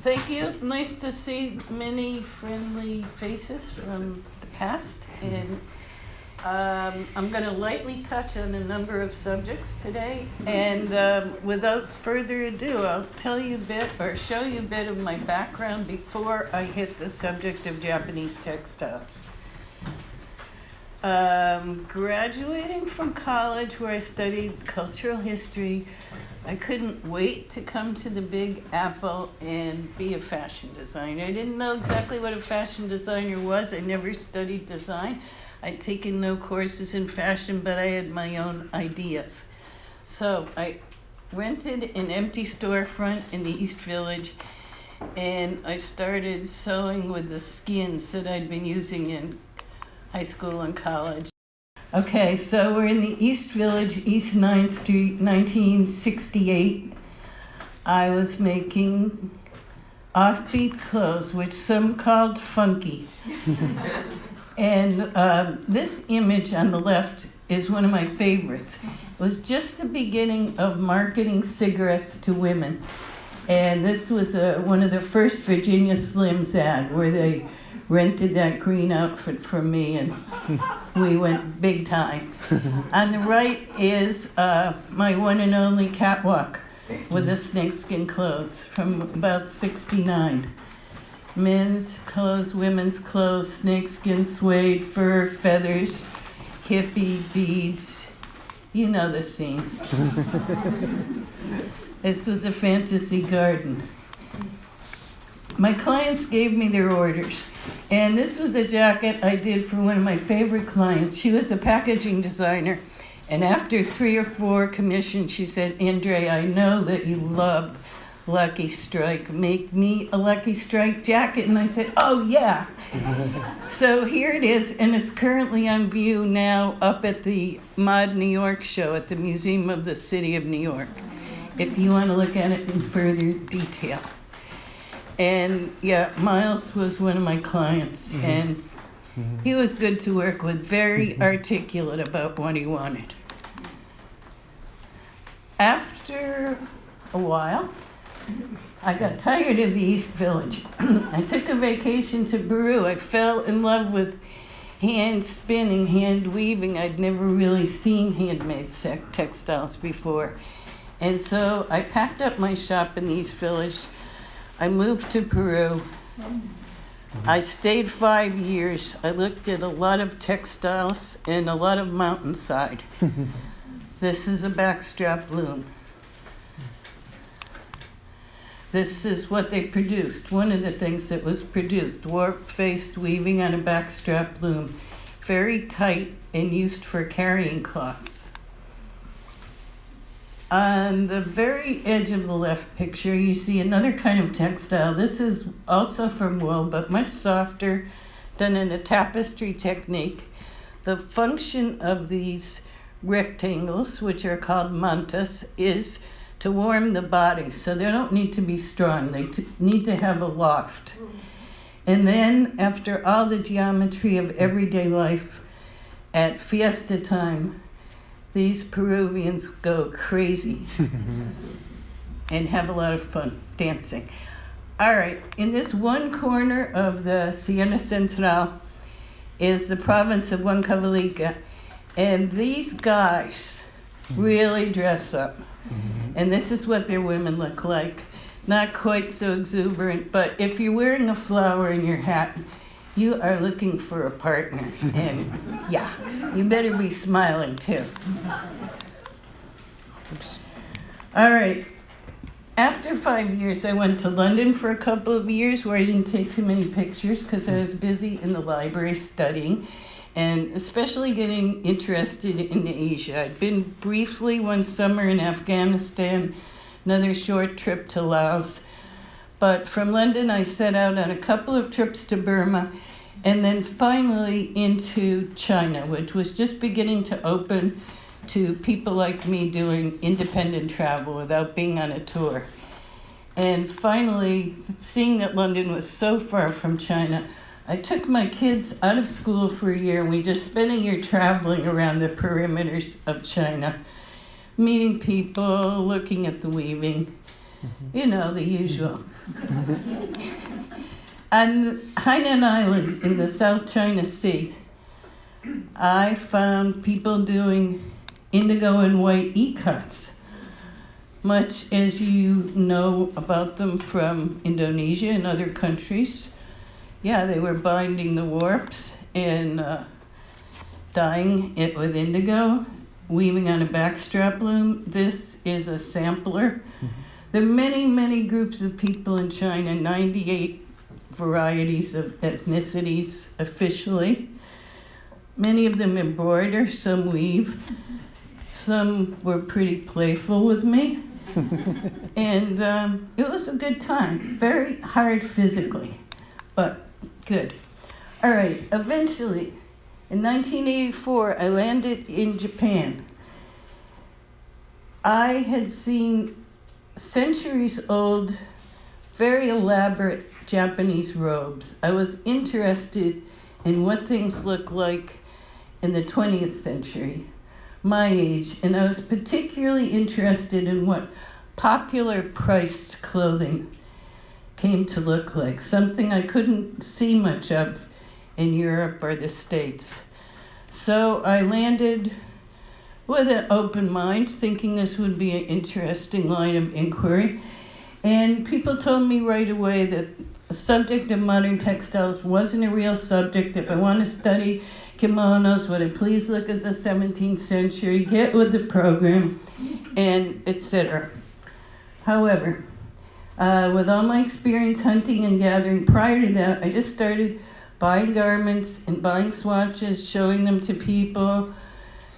Thank you. Nice to see many friendly faces from the past. And I'm going to lightly touch on a number of subjects today. And without further ado, I'll tell you a bit or show you a bit of my background before I hit the subject of Japanese textiles. Graduating from college where I studied cultural history, I couldn't wait to come to the Big Apple and be a fashion designer. I didn't know exactly what a fashion designer was. I never studied design. I'd taken no courses in fashion, but I had my own ideas. So I rented an empty storefront in the East Village, and I started sewing with the skins that I'd been using in high school and college. Okay, so we're in the East Village, East 9th Street, 1968. I was making offbeat clothes, which some called funky. And this image on the left is one of my favorites. It was just the beginning of marketing cigarettes to women. And this was one of the first Virginia Slims ad where they rented that green outfit from me, and we went big time. On the right is my one and only catwalk with the snakeskin clothes from about '69. Men's clothes, women's clothes, snakeskin, suede, fur, feathers, hippie, beads. You know the scene. This was a fantasy garden. My clients gave me their orders, and this was a jacket I did for one of my favorite clients. She was a packaging designer, and after 3 or 4 commissions, she said, "Andrea, I know that you love Lucky Strike. Make me a Lucky Strike jacket." And I said, "Oh, yeah." So here it is, and it's currently on view now up at the Mod New York show at the Museum of the City of New York, if you want to look at it in further detail. And yeah, Miles was one of my clients, and he was good to work with, very articulate about what he wanted. After a while, I got tired of the East Village. I took a vacation to Peru. I fell in love with hand spinning, hand weaving. I'd never really seen handmade textiles before. And so I packed up my shop in the East Village. I moved to Peru. I stayed 5 years. I looked at a lot of textiles and a lot of mountainside. This is a backstrap loom. This is what they produced. One of the things that was produced, warp-faced weaving on a backstrap loom. Very tight and used for carrying cloths. On the very edge of the left picture, you see another kind of textile. This is also from wool, but much softer, done in a tapestry technique. The function of these rectangles, which are called mantas, is to warm the body, so they don't need to be strong. They need to have a loft. And then, after all the geometry of everyday life, at fiesta time, these Peruvians go crazy and have a lot of fun dancing. All right, in this one corner of the Sierra Central is the province of Huancavelica, and these guys really dress up. And this is what their women look like. Not quite so exuberant, but if you're wearing a flower in your hat, you are looking for a partner. And yeah, you better be smiling too. Oops. All right. After 5 years, I went to London for a couple of years where I didn't take too many pictures because I was busy in the library studying, and especially getting interested in Asia. I'd been briefly one summer in Afghanistan, another short trip to Laos. But from London, I set out on a couple of trips to Burma, and then finally into China, which was just beginning to open to people like me doing independent travel without being on a tour. And finally, seeing that London was so far from China, I took my kids out of school for a year, and we just spent a year traveling around the perimeters of China, meeting people, looking at the weaving. You know, the usual. On Hainan Island in the South China Sea, I found people doing indigo and white ikats, much as you know about them from Indonesia and other countries. Yeah, they were binding the warps and dyeing it with indigo, weaving on a backstrap loom. This is a sampler. There are many, many groups of people in China, 98 varieties of ethnicities officially. Many of them embroider, some weave. Some were pretty playful with me. And it was a good time. Very hard physically, but good. All right, eventually, in 1984, I landed in Japan. I had seen centuries-old, very elaborate Japanese robes. I was interested in what things look like in the 20th century, my age, and I was particularly interested in what popular priced clothing came to look like, something I couldn't see much of in Europe or the States. So I landed with an open mind, thinking this would be an interesting line of inquiry. And people told me right away that the subject of modern textiles wasn't a real subject. If I want to study kimonos, would I please look at the 17th century, get with the program, and etc. However, with all my experience hunting and gathering prior to that, I just started buying garments and buying swatches, showing them to people,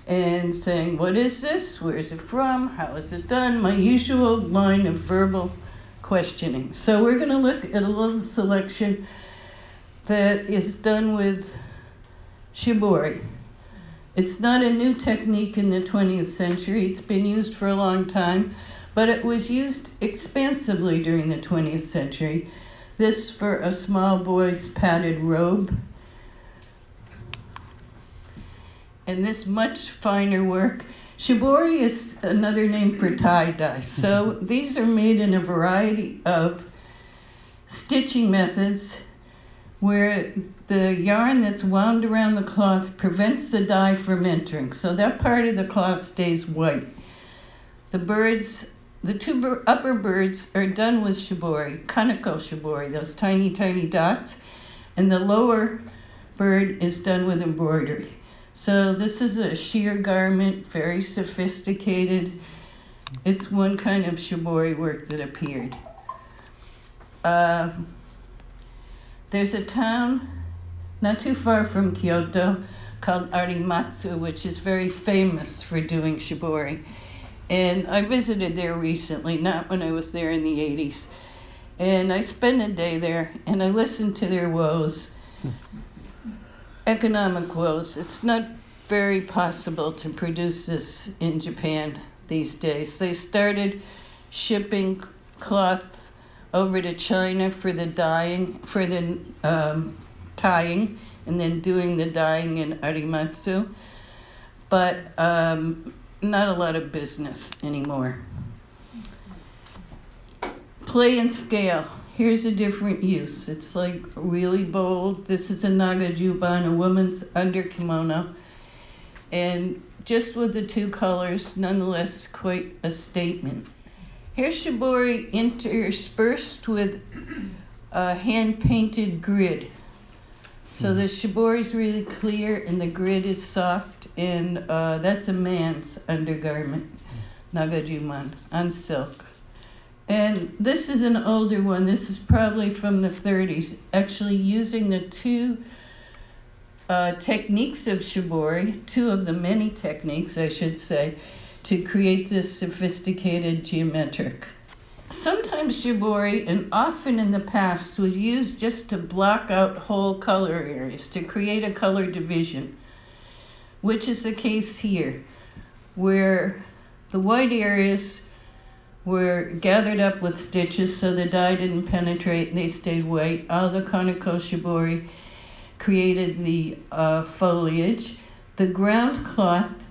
and saying, what is this? Where is it from? How is it done? My usual line of verbal questioning. So we're going to look at a little selection that is done with shibori. It's not a new technique in the 20th century. It's been used for a long time, but it was used expansively during the 20th century. This for a small boy's padded robe. And this much finer work. Shibori is another name for tie-dye. So these are made in a variety of stitching methods where the yarn that's wound around the cloth prevents the dye from entering. So that part of the cloth stays white. The two upper birds are done with shibori, kaneko shibori, those tiny, tiny dots. And the lower bird is done with embroidery. So this is a sheer garment, very sophisticated. It's one kind of shibori work that appeared. There's a town not too far from Kyoto called Arimatsu, which is very famous for doing shibori. And I visited there recently, not when I was there in the 80s. And I spent a day there, and I listened to their woes. Economic woes. It's not very possible to produce this in Japan these days. They started shipping cloth over to China for the dyeing, for the tying, and then doing the dyeing in Arimatsu. But not a lot of business anymore. Play and scale. Here's a different use. It's like really bold. This is a nagajuban, a woman's under kimono. And just with the two colors, nonetheless, quite a statement. Here's shibori interspersed with a hand-painted grid. So the shibori is really clear and the grid is soft, and that's a man's undergarment, nagajuban, on silk. And this is an older one. This is probably from the 30s, actually using the two techniques of shibori, two of the many techniques, I should say, to create this sophisticated geometric. Sometimes shibori, and often in the past, was used just to block out whole color areas, to create a color division, which is the case here, where the white areas were gathered up with stitches so the dye didn't penetrate and they stayed white. All the kaneko shibori created the foliage. The ground cloth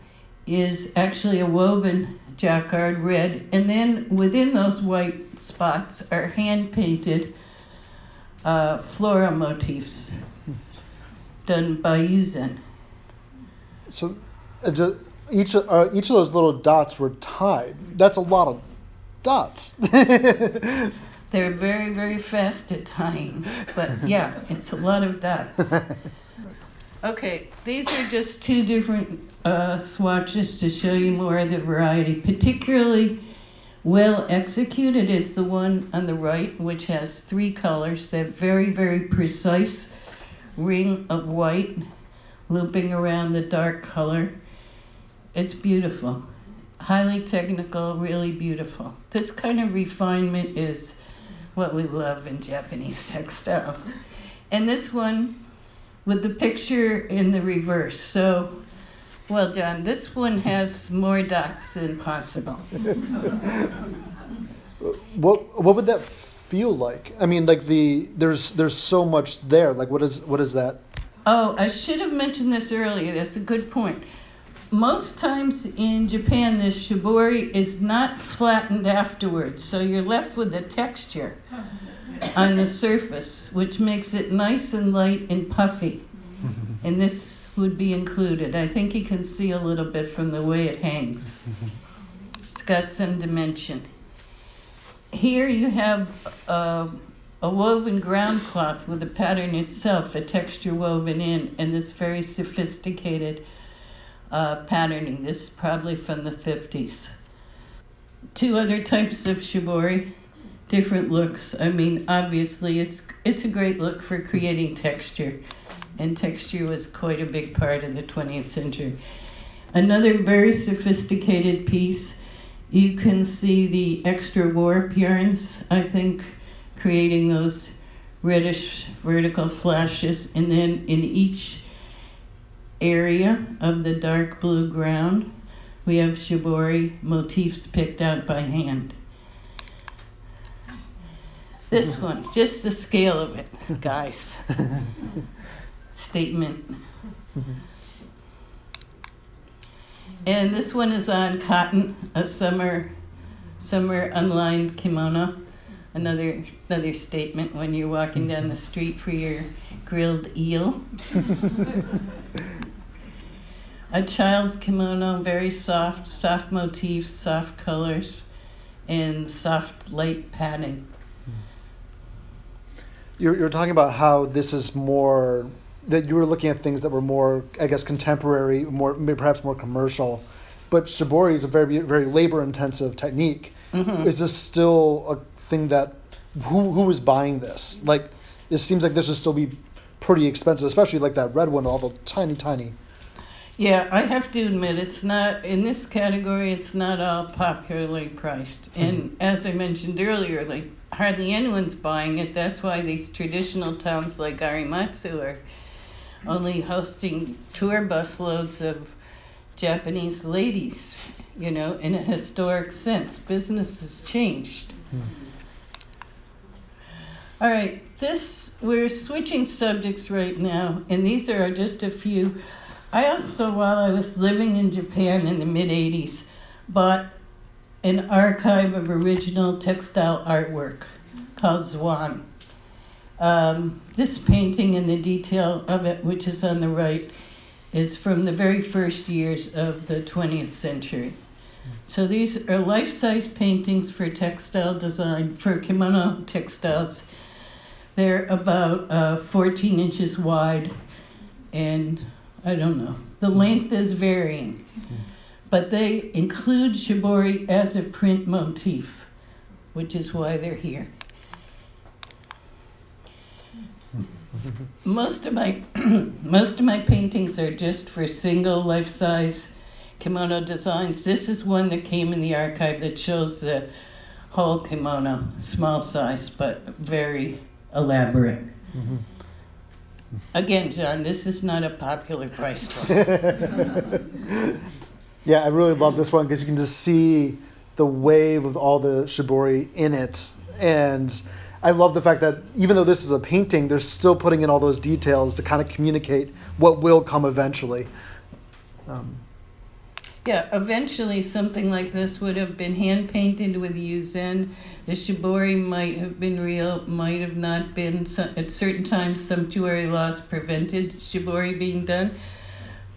is actually a woven jacquard red, and then within those white spots are hand-painted floral motifs done by yuzen. So each of those little dots were tied. That's a lot of dots. They're very, very fast at tying, but yeah, it's a lot of dots. Okay, these are just two different swatches to show you more of the variety. Particularly well executed is the one on the right, which has 3 colors. That very, very precise ring of white looping around the dark color. It's beautiful. Highly technical, really beautiful. This kind of refinement is what we love in Japanese textiles. And this one with the picture in the reverse. So, well, John, this one has more dots than possible. What would that feel like? I mean, like there's so much there. Like what is that? Oh, I should have mentioned this earlier. That's a good point. Most times in Japan, this shibori is not flattened afterwards, so you're left with the texture on the surface, which makes it nice and light and puffy. And this would be included. I think you can see a little bit from the way it hangs. It's got some dimension. Here you have a woven ground cloth with the pattern itself, a texture woven in, and this very sophisticated patterning. This is probably from the 50s. 2 other types of shibori, different looks. I mean, obviously, it's a great look for creating texture, and texture was quite a big part of the 20th century. Another very sophisticated piece, you can see the extra warp yarns, I think, creating those reddish vertical flashes, and then in each area of the dark blue ground, we have shibori motifs picked out by hand. This one, just the scale of it, guys. Statement. And this one is on cotton, a summer unlined kimono. Another statement when you're walking down the street for your grilled eel. A child's kimono, very soft motifs, soft colors, and soft light padding. You're talking about how this is more, that you were looking at things that were more, I guess, contemporary, perhaps more commercial, but shibori is a very, very labor-intensive technique. Mm-hmm. Is this still a thing that, who is buying this? Like, it seems like this would still be pretty expensive, especially like that red one, all the tiny. Yeah, I have to admit, it's not, in this category, it's not all popularly priced. Mm-hmm. And as I mentioned earlier, like, hardly anyone's buying it. That's why these traditional towns like Arimatsu are only hosting tour bus loads of Japanese ladies, in a historic sense. Business has changed. All right, we're switching subjects right now, and these are just a few. I also, while I was living in Japan in the mid-'80s, bought an archive of original textile artwork called Zuan. This painting and the detail of it, which is on the right, is from the very first years of the 20th century. So these are life-size paintings for textile design, for kimono textiles. They're about 14 inches wide, and I don't know, the length is varying. But they include shibori as a print motif, which is why they're here. Most of my paintings are just for single life-size kimono designs. This is one that came in the archive that shows the whole kimono, small size, but very elaborate. Mm-hmm. Again, John, this is not a popular price one. Yeah, I really love this one because you can just see the wave of all the shibori in it. And I love the fact that even though this is a painting, they're still putting in all those details to kind of communicate what will come eventually. Yeah, eventually something like this would have been hand painted with yuzen. The shibori might have been real, might have not been. At certain times, sumptuary laws prevented shibori being done.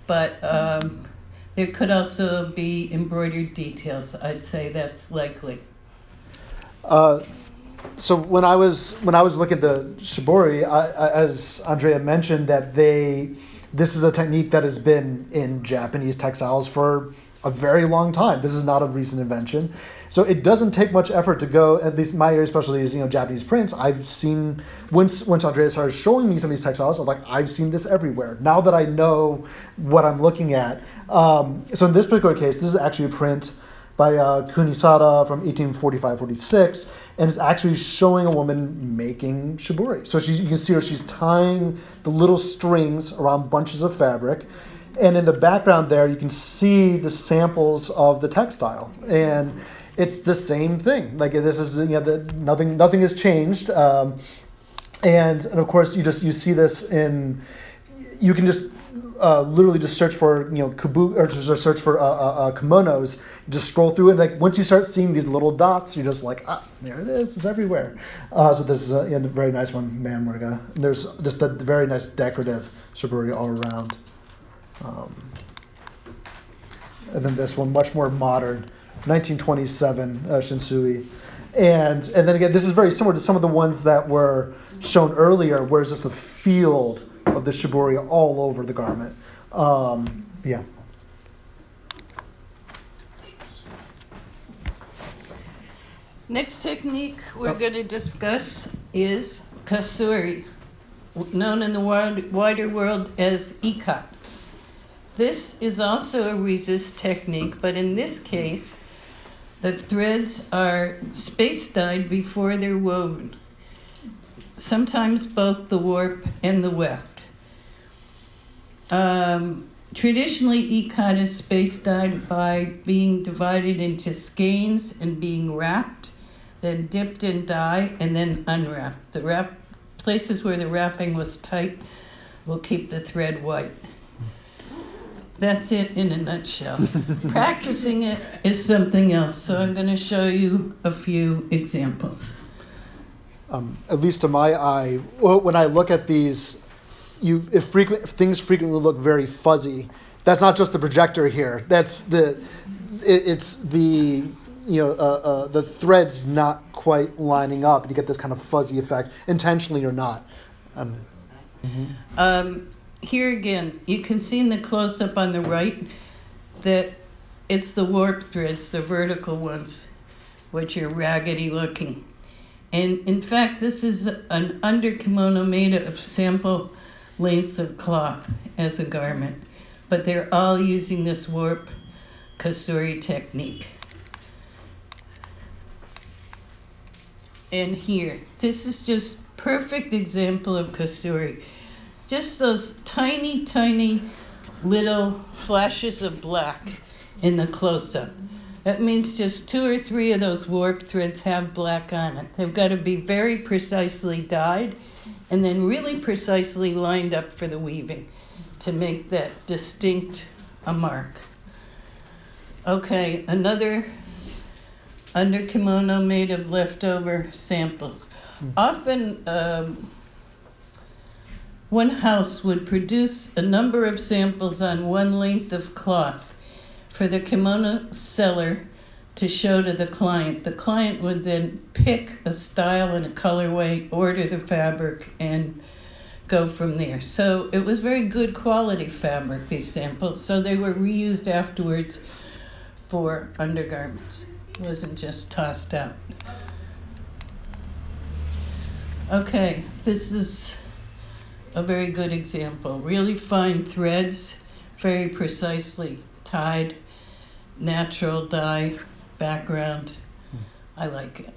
But there could also be embroidered details. I'd say that's likely. So when I was looking at the shibori, as Andrea mentioned, that this is a technique that has been in Japanese textiles for a very long time. This is not a recent invention. So it doesn't take much effort to go, at least my area especially is, Japanese prints. I've seen, once Andrea started showing me some of these textiles, I was like, I've seen this everywhere. Now that I know what I'm looking at. So in this particular case, this is actually a print by Kunisada from 1845-46, and it's actually showing a woman making shibori. So you can see her, she's tying the little strings around bunches of fabric, and in the background there, you can see the samples of the textile, and it's the same thing. Like this is nothing has changed, and of course you see this in. You can just literally just search for kabuki or just search for kimonos. Just scroll through it. Like once you start seeing these little dots, you're just like, there it is. It's everywhere. So this is a very nice one, Manmurga. And there's just a very nice decorative shibori all around. And then this one, much more modern, 1927 Shinsui. And then again, this is very similar to some of the ones that were shown earlier, where it's just a field of the shibori all over the garment. Yeah. Next technique we're going to discuss is Kasoori, known in the wider world as ikat. This is also a resist technique, but in this case, the threads are space-dyed before they're woven. Sometimes both the warp and the weft. Traditionally, ikat is space-dyed by being divided into skeins and being wrapped, then dipped in dye, and then unwrapped. The places where the wrapping was tight will keep the thread white. That's it in a nutshell. Practicing it is something else, so I'm going to show you a few examples. At least to my eye, when I look at these, things frequently look very fuzzy. That's not just the projector here. That's the threads not quite lining up, and you get this kind of fuzzy effect, intentionally or not. Here again, you can see in the close-up on the right that it's the warp threads, the vertical ones, which are raggedy looking. And in fact, this is an under kimono made of sample lengths of cloth as a garment. But they're all using this warp Kasoori technique. And here, this is just perfect example of Kasoori. Just those tiny, tiny little flashes of black in the close-up. That means just 2 or 3 of those warp threads have black on it. They've got to be very precisely dyed and then really precisely lined up for the weaving to make that distinct a mark. Okay, another under kimono made of leftover samples. Often one house would produce a number of samples on one length of cloth for the kimono seller to show to the client. The client would then pick a style and a colorway, order the fabric, and go from there. So it was very good quality fabric, these samples, so they were reused afterwards for undergarments. It wasn't just tossed out. Okay, this is a very good example. Really fine threads, very precisely tied, natural dye background. I like it.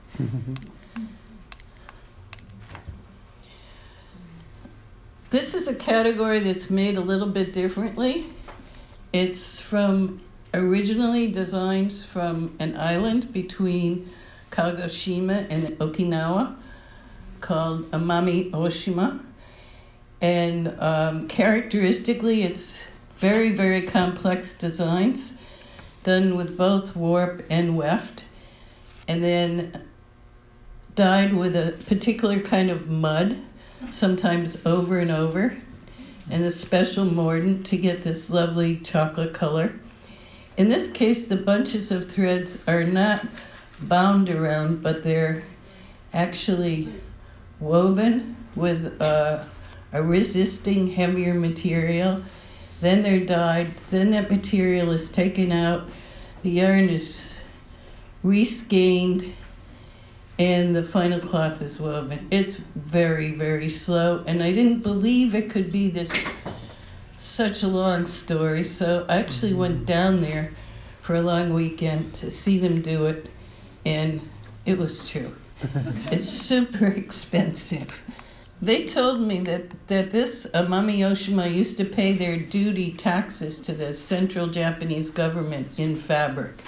This is a category that's made a little bit differently. It's originally designed from an island between Kagoshima and Okinawa called Amami Oshima. And characteristically, it's very, very complex designs. done with both warp and weft, and then dyed with a particular kind of mud, sometimes over and over, and a special mordant to get this lovely chocolate color. In this case, the bunches of threads are not bound around, but they're actually woven with a resisting, heavier material. Then they're dyed, then that material is taken out, the yarn is reskeined, and the final cloth is woven. It's very, very slow, and I didn't believe it could be such a long story, so I actually went down there for a long weekend to see them do it, and it was true. It's super expensive. They told me that this Amami Oshima used to pay their duty taxes to the central Japanese government in fabric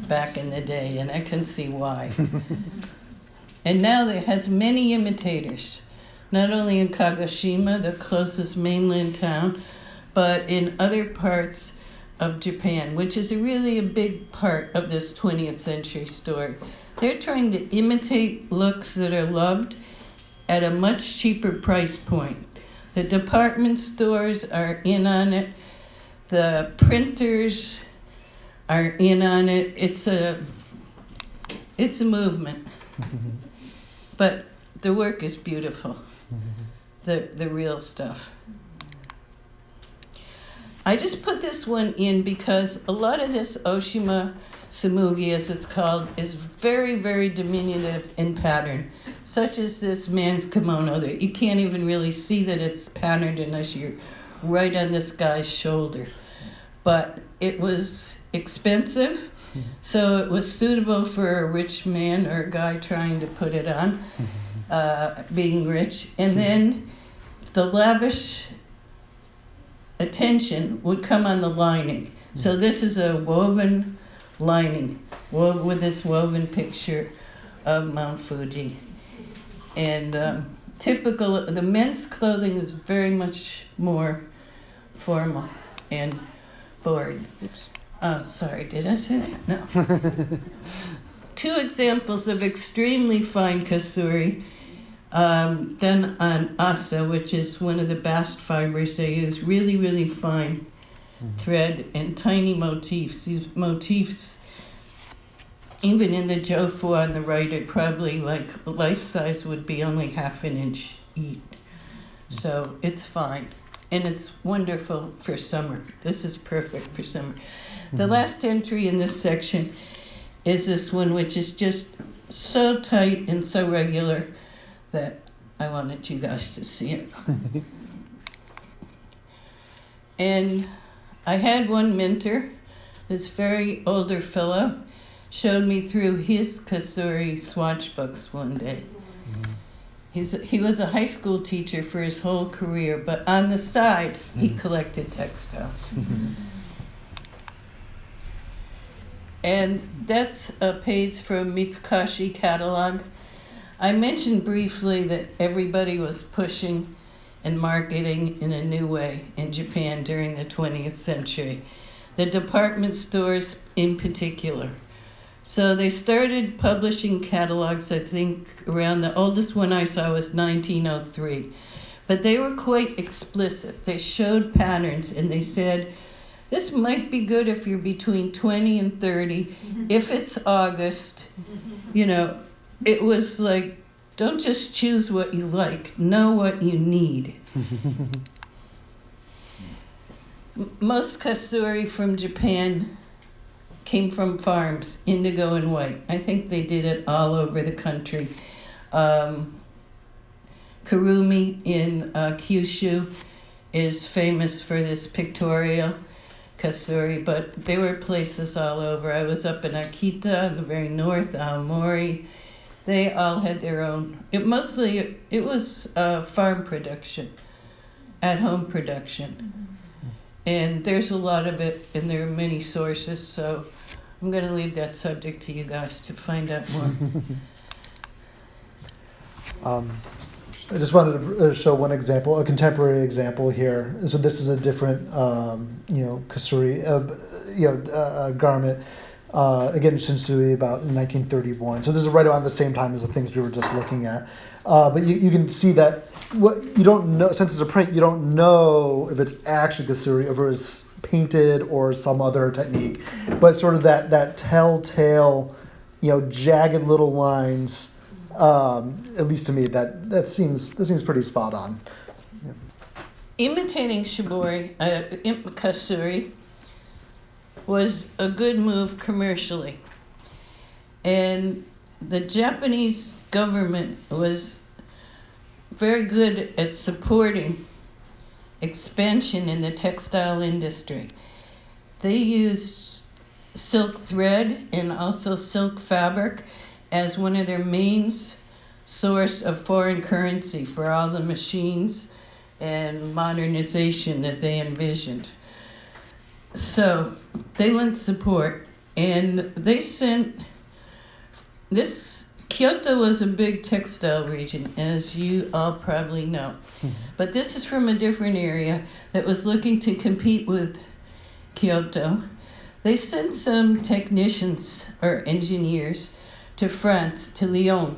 back in the day, and I can see why. And now it has many imitators, not only in Kagoshima, the closest mainland town, but in other parts of Japan, which is really a big part of this 20th century story. They're trying to imitate looks that are loved at a much cheaper price point. The department stores are in on it. The printers are in on it. It's a movement. But the work is beautiful. The real stuff. I just put this one in because a lot of this Oshima Samugi, as it's called, is very, very diminutive in pattern, such as this man's kimono that you can't even really see that it's patterned unless you're right on this guy's shoulder. But it was expensive, so it was suitable for a rich man or a guy trying to put it on, being rich. And then the lavish attention would come on the lining. So this is a woven lining with this woven picture of Mount Fuji. And typical, the men's clothing is very much more formal and boring. Oops. Oh, sorry, did I say that? No. Two examples of extremely fine Kasoori done on JASA, which is one of the bast fibers they use. Really, really fine thread and tiny motifs. These motifs, even in the jofu on the right, are probably like life size would be only half an inch each. So it's fine. And it's wonderful for summer. This is perfect for summer. The last entry in this section is this one, which is just so tight and so regular that I wanted you guys to see it. And I had one mentor, this very older fellow, showed me through his Kasoori swatch books one day. He was a high school teacher for his whole career, but on the side, he collected textiles. And that's a page from Mitsukashi catalog. I mentioned briefly that everybody was pushing and marketing in a new way in Japan during the 20th century. The department stores in particular. So they started publishing catalogs, I think, around the oldest one I saw was 1903. But they were quite explicit. They showed patterns and they said, this might be good if you're between 20 and 30. If it's August, it was like, don't just choose what you like, know what you need. Most Kasoori from Japan came from farms, indigo and white. I think they did it all over the country. Kurumi in Kyushu is famous for this pictorial Kasoori, but there were places all over. I was up in Akita, in the very north, Aomori. They all had their own. It was farm production, at-home production. And there's a lot of it, and there are many sources, so I'm going to leave that subject to you guys to find out more. I just wanted to show one example, a contemporary example here. So this is a different, Kasoori. garment. Again, Shinsui about 1931. So this is right around the same time as the things we were just looking at. But you can see that you don't know, since it's a print, you don't know if it's actually Kasoori or if it's painted or some other technique. But sort of that telltale, jagged little lines, at least to me, that seems pretty spot on. Yeah. Imitating Kasoori was a good move commercially. And the Japanese government was very good at supporting expansion in the textile industry. They used silk thread and also silk fabric as one of their main source of foreign currency for all the machines and modernization that they envisioned. So they lent support, and they sent this. Kyoto was a big textile region, as you all probably know. But this is from a different area that was looking to compete with Kyoto. They sent some technicians or engineers to France, to Lyon,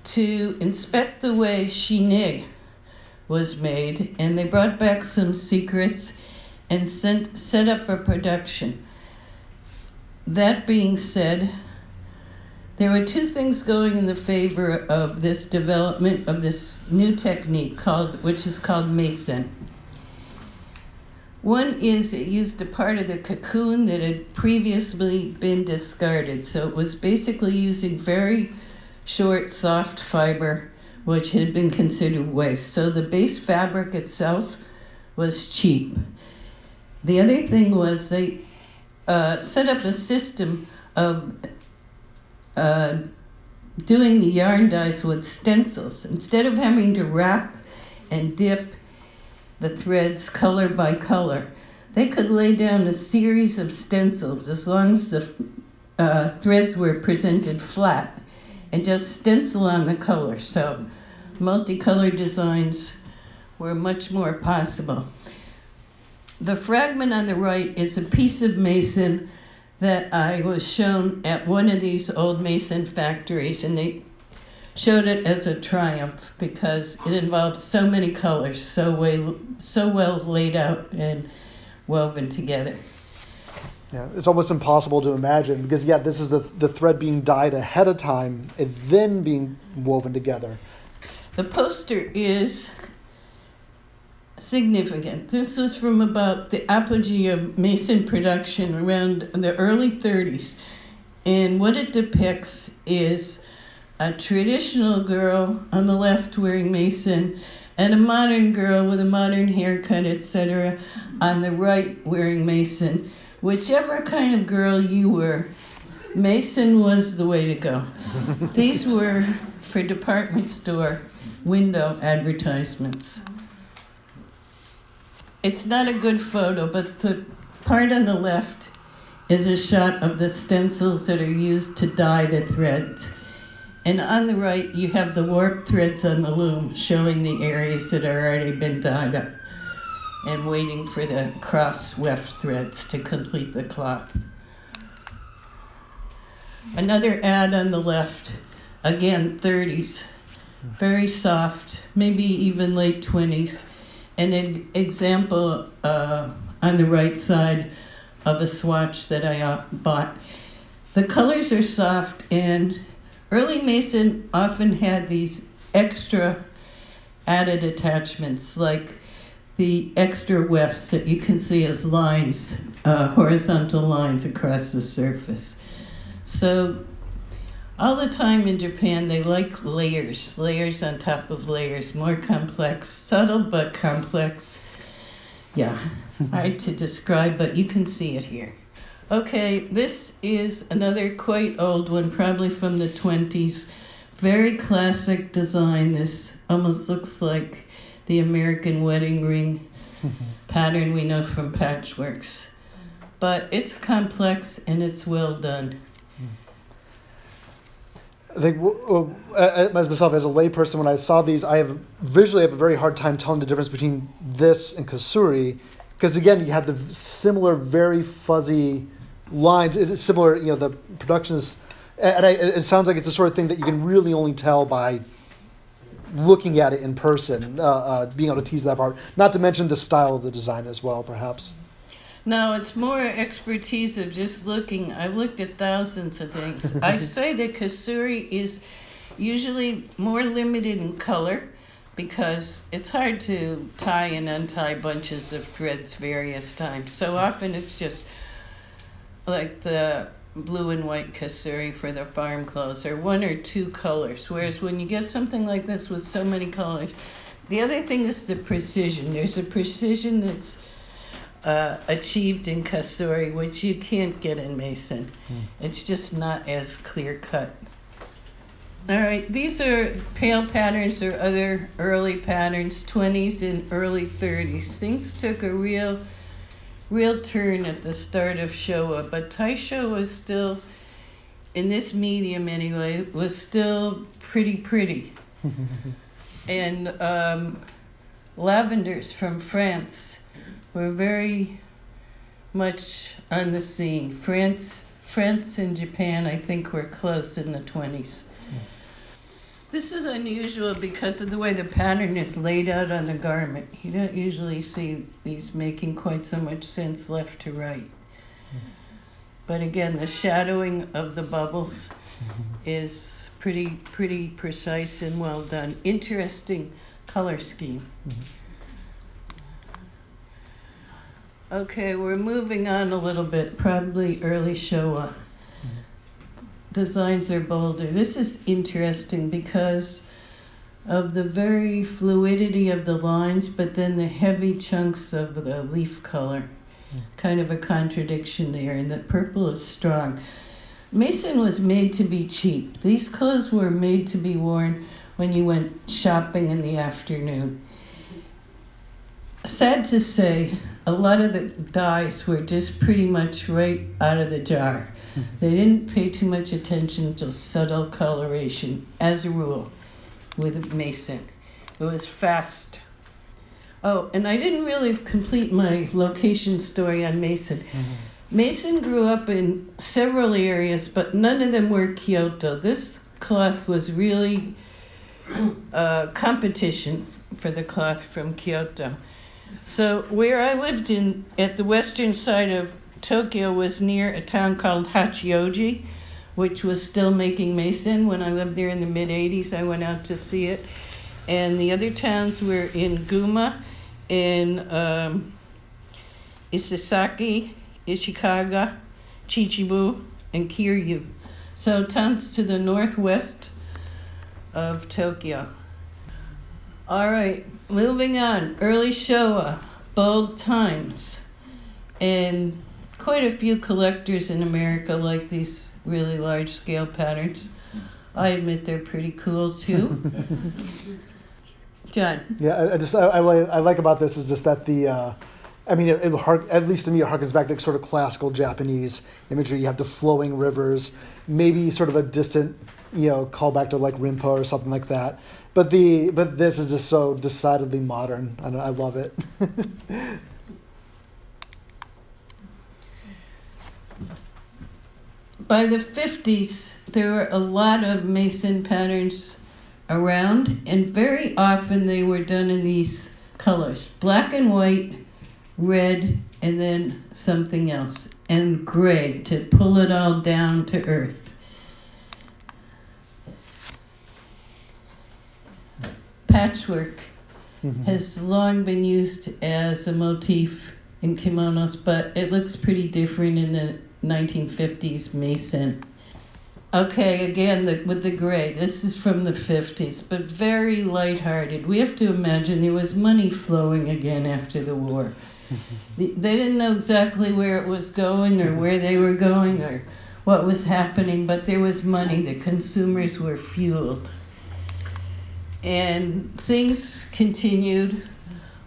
to inspect the way chine was made, and they brought back some secrets and set up a production. That being said, there were two things going in the favor of this development of this new technique which is called meisen. One is it used a part of the cocoon that had previously been discarded. So it was basically using very short, soft fiber, which had been considered waste. So the base fabric itself was cheap. The other thing was they set up a system of doing the yarn dyes with stencils. Instead of having to wrap and dip the threads color by color, they could lay down a series of stencils as long as the threads were presented flat and just stencil on the color. So multicolored designs were much more possible. The fragment on the right is a piece of meisen that I was shown at one of these old meisen factories, and they showed it as a triumph because it involves so many colors, so well laid out and woven together. Yeah, it's almost impossible to imagine because, this is the thread being dyed ahead of time and then being woven together. The poster is significant. This was from about the apogee of meisen production around the early 30s. And what it depicts is a traditional girl on the left wearing meisen and a modern girl with a modern haircut, etc., on the right wearing meisen. Whichever kind of girl you were, meisen was the way to go. These were for department store window advertisements. It's not a good photo, but the part on the left is a shot of the stencils that are used to dye the threads. And on the right, you have the warp threads on the loom showing the areas that have already been dyed up and waiting for the cross-weft threads to complete the cloth. Another ad on the left, again, 30s, very soft, maybe even late 20s. And an example on the right side of a swatch that I bought. The colors are soft, and early meisen often had these extra added attachments, like the extra wefts that you can see as lines, horizontal lines across the surface. So all the time in Japan, they like layers on top of layers, more complex, subtle but complex. Yeah, hard to describe, but you can see it here. Okay, this is another quite old one, probably from the 20s. Very classic design. This almost looks like the American wedding ring pattern we know from patchworks. But it's complex and it's well done. I think as myself, as a layperson, when I saw these, I visually have a very hard time telling the difference between this and Kasoori, because again, you have the similar, very fuzzy lines. It's similar, you know, the production is, and it sounds like it's the sort of thing that you can really only tell by looking at it in person, being able to tease that apart. Not to mention the style of the design as well, perhaps. No, it's more expertise of just looking. I've looked at thousands of things. I say that Kasoori is usually more limited in color because it's hard to tie and untie bunches of threads various times. So often it's just like the blue and white Kasoori for the farm clothes, or one or two colors. Whereas when you get something like this with so many colors, the other thing is the precision. There's a precision that's achieved in Kasoori, which you can't get in Mason. It's just not as clear cut. All right, these are pale patterns or other early patterns, 20s and early 30s. Things took a real turn at the start of Showa, but Taisho was still, in this medium anyway, was still pretty. And lavenders from France were very much on the scene. France and Japan, I think, were close in the 20s. This is unusual because of the way the pattern is laid out on the garment. You don't usually see these making quite so much sense left to right. But again, the shadowing of the bubbles is pretty precise and well done. Interesting color scheme. Okay, we're moving on a little bit, probably early Showa. Designs are bolder. This is interesting because of the very fluidity of the lines, but then the heavy chunks of the leaf color. Kind of a contradiction there, and the purple is strong. Mason was made to be cheap. These clothes were made to be worn when you went shopping in the afternoon. Sad to say, a lot of the dyes were just pretty much right out of the jar. They didn't pay too much attention to subtle coloration, as a rule, with Mason. It was fast. Oh, and I didn't really complete my location story on Mason. Mason grew up in several areas, but none of them were Kyoto. This cloth was really competition for the cloth from Kyoto. So where I lived at the western side of Tokyo was near a town called Hachioji, which was still making Mason. When I lived there in the mid-'80s, I went out to see it. And the other towns were in Guma, in Isesaki, Ishikaga, Chichibu, and Kiryu. So towns to the northwest of Tokyo. All right, moving on. Early Showa, bold times. And quite a few collectors in America like these really large-scale patterns. I admit they're pretty cool, too. John? Yeah, I like about this is just that I mean, at least to me, it harkens back to sort of classical Japanese imagery. You have the flowing rivers, maybe sort of a distant, call back to like Rinpo or something like that. But this is just so decidedly modern. I love it. By the 50s, there were a lot of Mason patterns around, and very often they were done in these colors: black and white, red, and then something else, and gray to pull it all down to earth. Patchwork has long been used as a motif in kimonos, but it looks pretty different in the 1950s Mason. Okay, again, with the gray. This is from the 50s, but very lighthearted. We have to imagine there was money flowing again after the war. They didn't know exactly where it was going or where they were going or what was happening, but there was money. The consumers were fueled. And things continued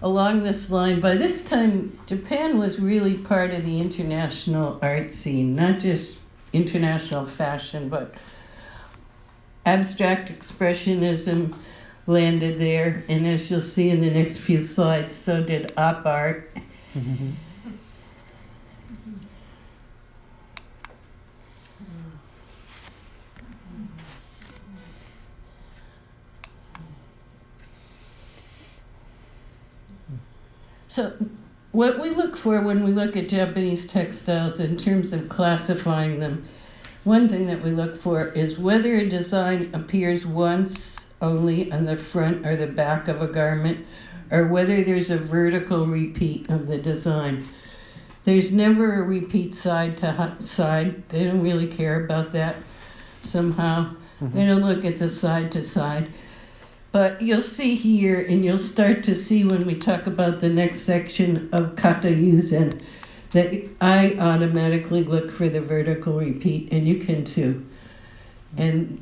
along this line. By this time, Japan was really part of the international art scene, not just international fashion, but abstract expressionism landed there. And as you'll see in the next few slides, so did op art So what we look for when we look at Japanese textiles in terms of classifying them, one thing that we look for is whether a design appears once only on the front or the back of a garment, or whether there's a vertical repeat of the design. There's never a repeat side to side. They don't really care about that somehow. They don't look at the side to side. But you'll see here, and you'll start to see when we talk about the next section of kata-yuzen, that I automatically look for the vertical repeat, and you can too. And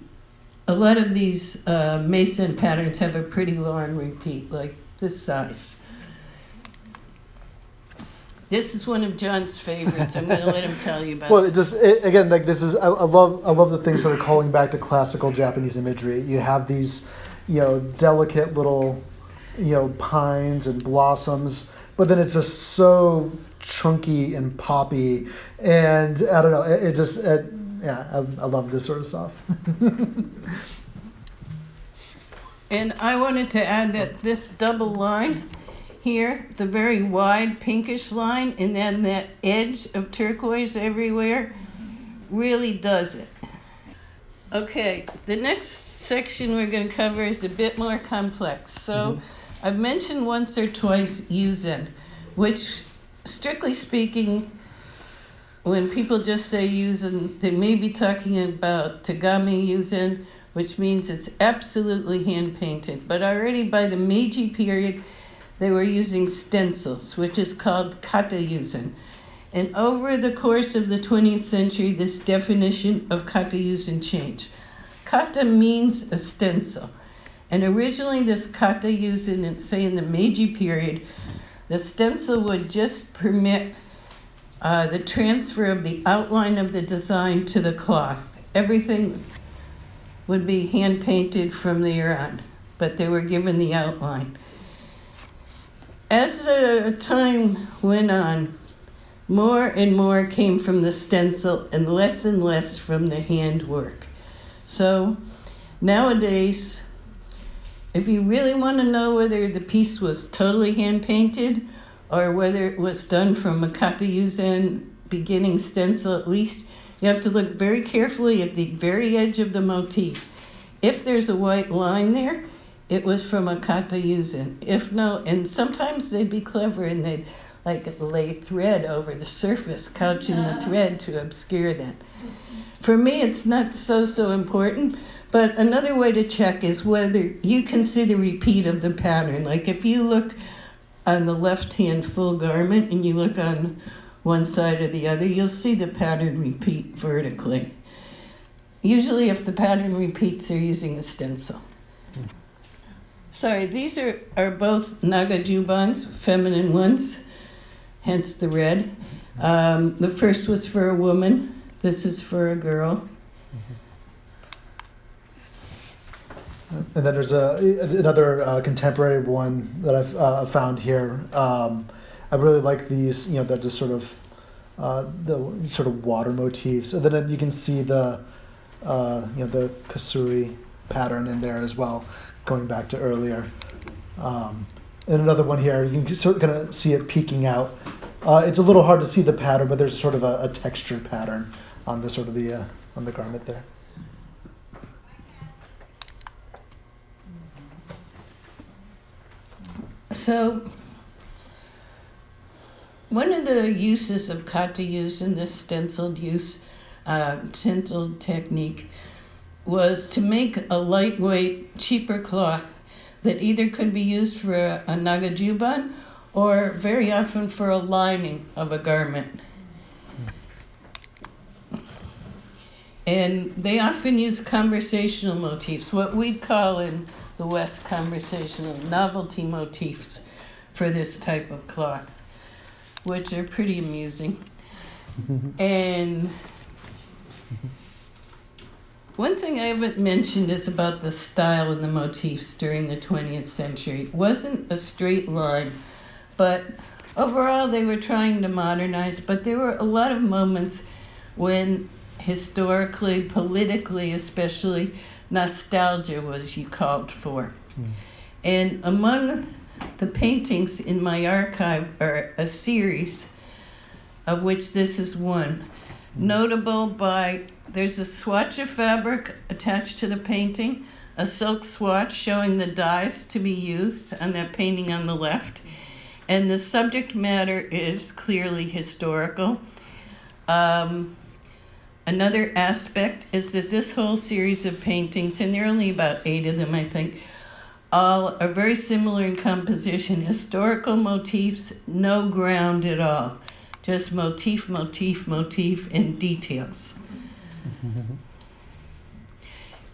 a lot of these mason patterns have a pretty long repeat, like this size. This is one of John's favorites. I'm going to let him tell you about. Well, again, like this is I love the things that are calling back to classical Japanese imagery. You have these, delicate little, pines and blossoms, but then it's just so chunky and poppy, and I don't know. I love this sort of stuff. And I wanted to add that this double line here, the very wide pinkish line, and then that edge of turquoise everywhere, really does it. Okay, the next section we're going to cover is a bit more complex. So I've mentioned once or twice yuzen, which, strictly speaking, when people just say yuzen, they may be talking about tagami yuzen, which means it's absolutely hand-painted. But already by the Meiji period, they were using stencils, which is called kata-yuzen. And over the course of the 20th century, this definition of kata-yuzen changed. Kata means a stencil. And originally this kata-yuzen, say in the Meiji period, the stencil would just permit the transfer of the outline of the design to the cloth. Everything would be hand-painted from there on, but they were given the outline. As time went on, more and more came from the stencil and less from the handwork. So nowadays, if you really want to know whether the piece was totally hand-painted or whether it was done from a kata-yuzen beginning stencil at least, you have to look very carefully at the very edge of the motif. If there's a white line there, it was from a kata-yuzen. If no, and sometimes they'd be clever and they'd lay thread over the surface, couching the thread to obscure that. For me, it's not so important, but another way to check is whether you can see the repeat of the pattern. Like if you look on the left-hand full garment and you look on one side or the other, you'll see the pattern repeat vertically. Usually if the pattern repeats, they're using a stencil. Sorry, these are both nagajubans, feminine ones, hence the red. The first was for a woman. This is for a girl. And then there's another contemporary one that I've found here. I really like these, that just sort of the sort of water motifs, and then you can see the Kasoori pattern in there as well, going back to earlier. And another one here, you can sort of kind of see it peeking out. It's a little hard to see the pattern, but there's sort of a textured pattern on the sort of on the garment there. So one of the uses of kata-yuzen, this stenciled technique, was to make a lightweight, cheaper cloth that either could be used for a nagajuban or very often for a lining of a garment. And they often use conversational motifs, what we'd call in the West conversational novelty motifs for this type of cloth, which are pretty amusing. And one thing I haven't mentioned is about the style and the motifs during the 20th century. It wasn't a straight line, but overall they were trying to modernize, but there were a lot of moments when historically, politically especially, nostalgia was called for. And among the paintings in my archive are a series, of which this is one. Notable by, there's a swatch of fabric attached to the painting, a silk swatch showing the dyes to be used on that painting on the left. And the subject matter is clearly historical. Another aspect is that this whole series of paintings, and there are only about 8 of them, I think, all are very similar in composition. Historical motifs, no ground at all. Just motif, motif, motif, and details.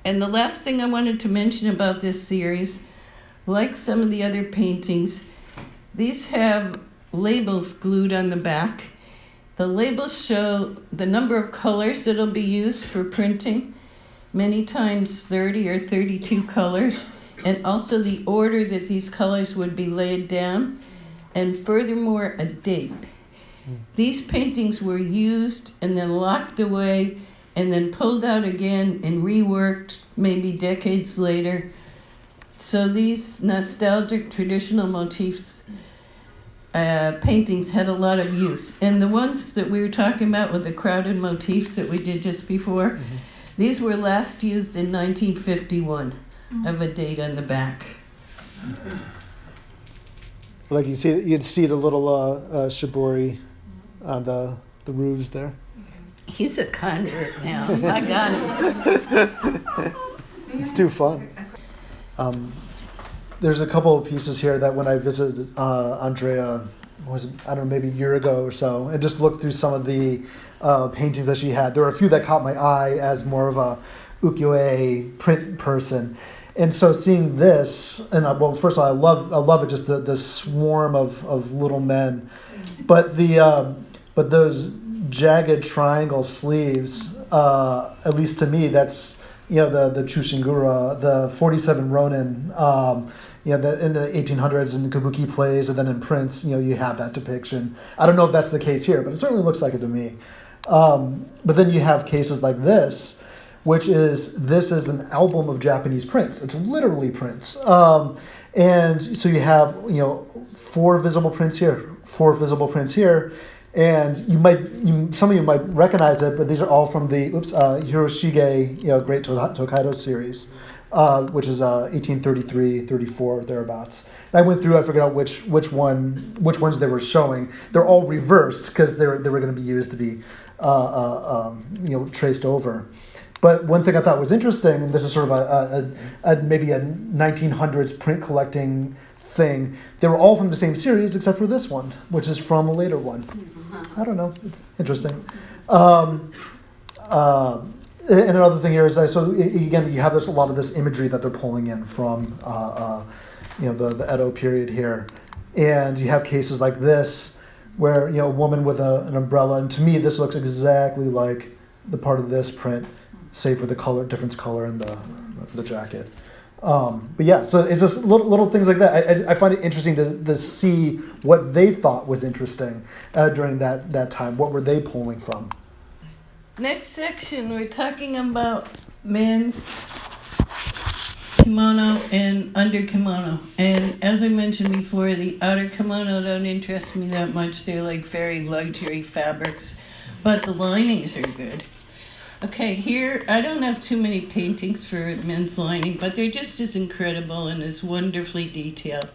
And the last thing I wanted to mention about this series, like some of the other paintings, these have labels glued on the back. The labels show the number of colors that'll be used for printing, many times 30 or 32 colors, and also the order that these colors would be laid down, and furthermore, a date. These paintings were used and then locked away and then pulled out again and reworked maybe decades later. So these nostalgic traditional motifs paintings had a lot of use. And the ones that we were talking about with the crowded motifs that we did just before, these were last used in 1951. I have a date on the back. Like you'd see the little shibori on the roofs there. He's a convert now. I got him. It's too fun. There's a couple of pieces here that when I visited Andrea, I don't know, maybe a year ago or so, and just looked through some of the paintings that she had. There were a few that caught my eye as more of a ukiyo-e print person. And so seeing this, and well, first of all, I love it, just the swarm of little men, but but those jagged triangle sleeves, at least to me, that's, you know, the Chushingura, the 47 Ronin, you know, in the 1800s in kabuki plays, and then in prints, you know, you have that depiction. I don't know if that's the case here, but it certainly looks like it to me. But then you have cases like this, which is an album of Japanese prints. It's literally prints. And so you have, you know, 4 visible prints here, 4 visible prints here, and some of you might recognize it, but these are all from the Hiroshige, you know, Great Tokaido series, which is 1833, 34, thereabouts. And I went through, I figured out which ones they were showing. They're all reversed because they were going to be used to be you know, traced over. But one thing I thought was interesting, and this is sort of maybe a 1900s print collecting thing, they were all from the same series except for this one, which is from a later one. I don't know. It's interesting. And another thing here is that, so again, you have a lot of this imagery that they're pulling in from you know, the Edo period here. And you have cases like this where, you know, a woman with an umbrella, and to me this looks exactly like the part of this print, save for the difference color in the jacket. But yeah, so it's just little things like that. I find it interesting to see what they thought was interesting during that time. What were they pulling from? Next section, we're talking about men's kimono and under kimono. And as I mentioned before, the outer kimono don't interest me that much. They're like very luxury fabrics, but the linings are good. Okay, here, I don't have too many paintings for men's lining, but they're just as incredible and as wonderfully detailed.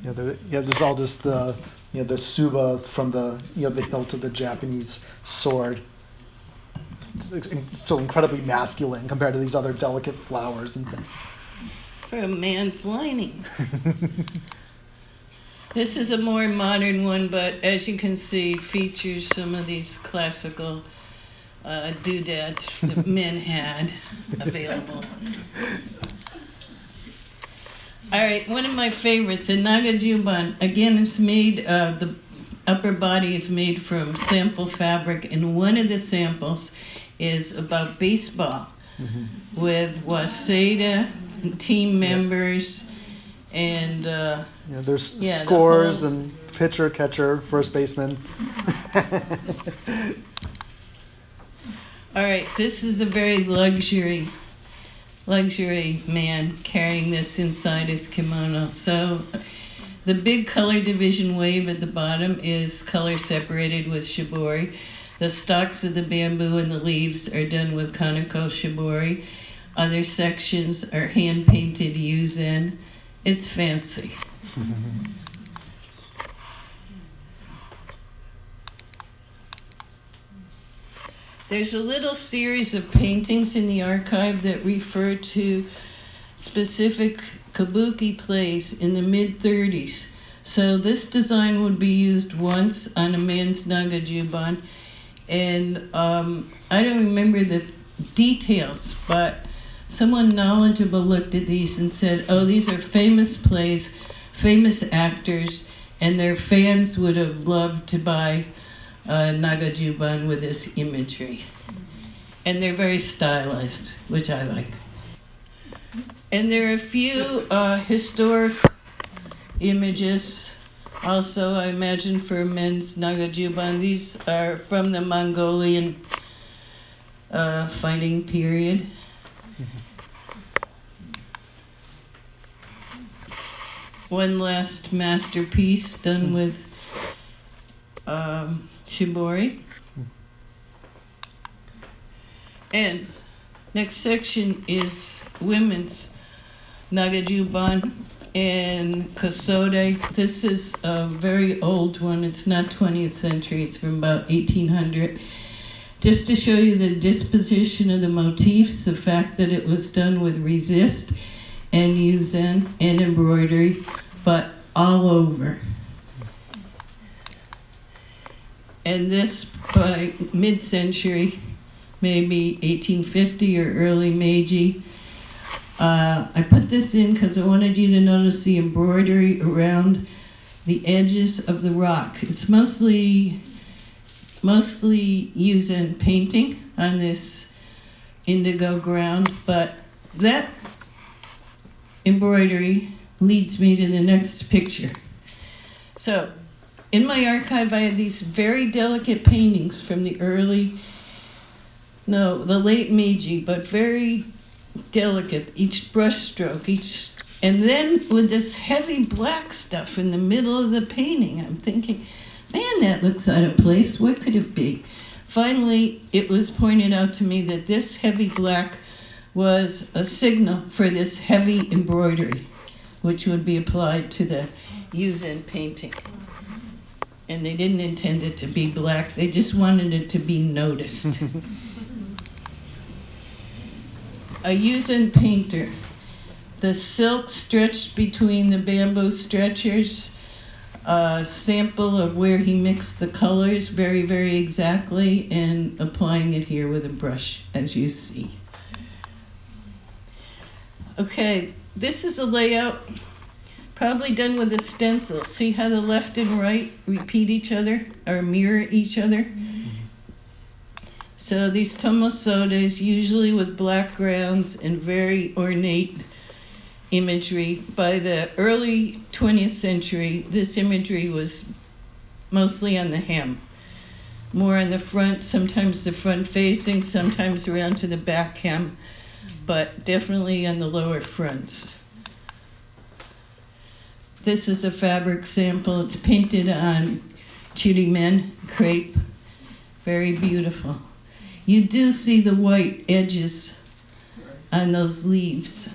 Yeah, there's all just the, you know, the suba from the, you know, the hilt of the Japanese sword. It's so incredibly masculine compared to these other delicate flowers and things. For a man's lining. This is a more modern one, but as you can see, features some of these classical doodads that men had available. All right, one of my favorites, a nagajuban. Again, it's made, the upper body is made from sample fabric, and one of the samples is about baseball with Waseda and team members And there's yeah, scores and pitcher, catcher, first baseman. All right, this is a very luxury man carrying this inside his kimono. So the big color division wave at the bottom is color separated with shibori. The stalks of the bamboo and the leaves are done with kaneko shibori. Other sections are hand-painted yuzen. It's fancy. There's a little series of paintings in the archive that refer to specific kabuki plays in the mid-30s. So this design would be used once on a man's nagajuban. And I don't remember the details, but someone knowledgeable looked at these and said, oh, these are famous plays, famous actors, and their fans would have loved to buy nagajuban with this imagery. And they're very stylized, which I like. And there are a few historic images also, I imagine, for men's nagajuban. These are from the Mongolian fighting period. One last masterpiece done with shibori. And next section is women's nagajuban and Kasoori. This is a very old one. It's not 20th century. It's from about 1800. Just to show you the disposition of the motifs, the fact that it was done with resist and yuzen and embroidery, but all over. And this by mid-century, maybe 1850 or early Meiji. I put this in because I wanted you to notice the embroidery around the edges of the rock. It's mostly yuzen painting on this indigo ground, but that embroidery leads me to the next picture. So, in my archive, I had these very delicate paintings from the late Meiji, but very delicate, each brush stroke, and then with this heavy black stuff in the middle of the painting, I'm thinking, man, that looks out of place. What could it be? Finally, it was pointed out to me that this heavy black was a signal for this heavy embroidery, which would be applied to the yuzen painting. And they didn't intend it to be black. They just wanted it to be noticed. A yuzen painter. The silk stretched between the bamboo stretchers, a sample of where he mixed the colors very, very exactly, and applying it here with a brush, as you see. Okay, this is a layout probably done with a stencil. See how the left and right repeat each other or mirror each other? So these tomosodes, usually with black grounds and very ornate imagery. By the early 20th century, this imagery was mostly on the hem. More on the front, sometimes the front facing, sometimes around to the back hem, but definitely on the lower fronts. This is a fabric sample. It's painted on chirimen, crepe. Very beautiful. You do see the white edges on those leaves.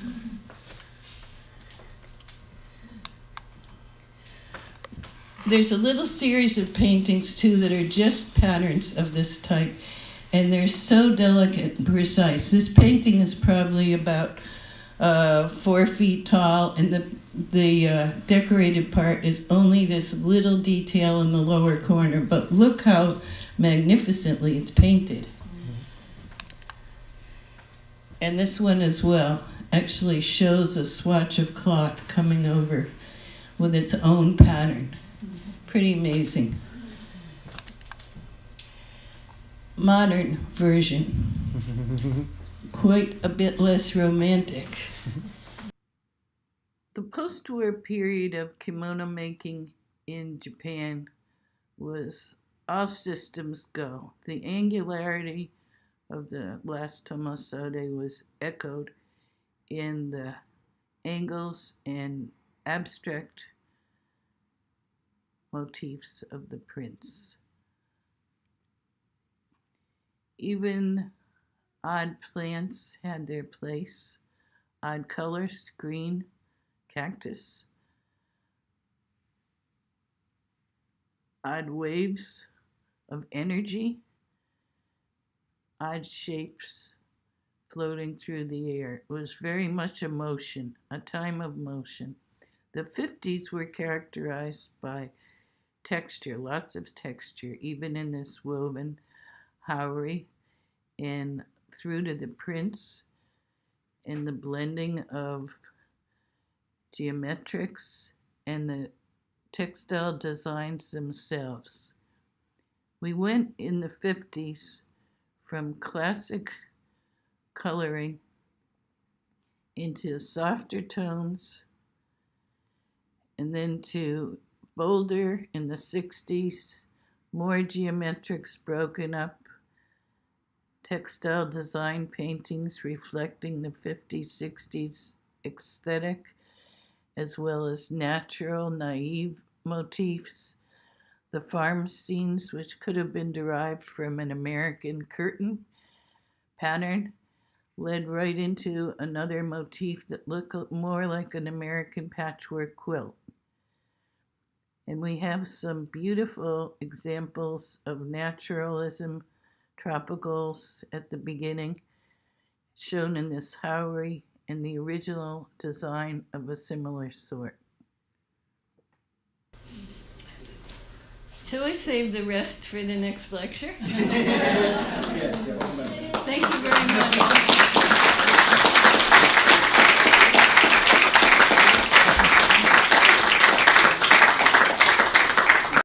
There's a little series of paintings, too, that are just patterns of this type, and they're so delicate and precise. This painting is probably about 4 feet tall, and the decorated part is only this little detail in the lower corner, but look how magnificently it's painted. And this one as well actually shows a swatch of cloth coming over with its own pattern. Pretty amazing. Modern version. Quite a bit less romantic. The post-war period of kimono making in Japan was all systems go. The angularity of the last Tomosode was echoed in the angles and abstract motifs of the prints. Even odd plants had their place, odd colors, green, cactus, odd waves of energy, odd shapes floating through the air. It was very much a motion, a time of motion. The 50s were characterized by texture, lots of texture, even in this woven haori, and through to the prints and the blending of geometrics and the textile designs themselves. We went in the 50s from classic coloring into softer tones, and then to bolder in the 60s, more geometrics broken up, textile design paintings reflecting the 50s, 60s aesthetic, as well as natural, naive motifs, the farm scenes, which could have been derived from an American curtain pattern, led right into another motif that looked more like an American patchwork quilt. And we have some beautiful examples of naturalism, tropicals at the beginning, shown in this haori and the original design of a similar sort. Shall I save the rest for the next lecture? Thank you very much.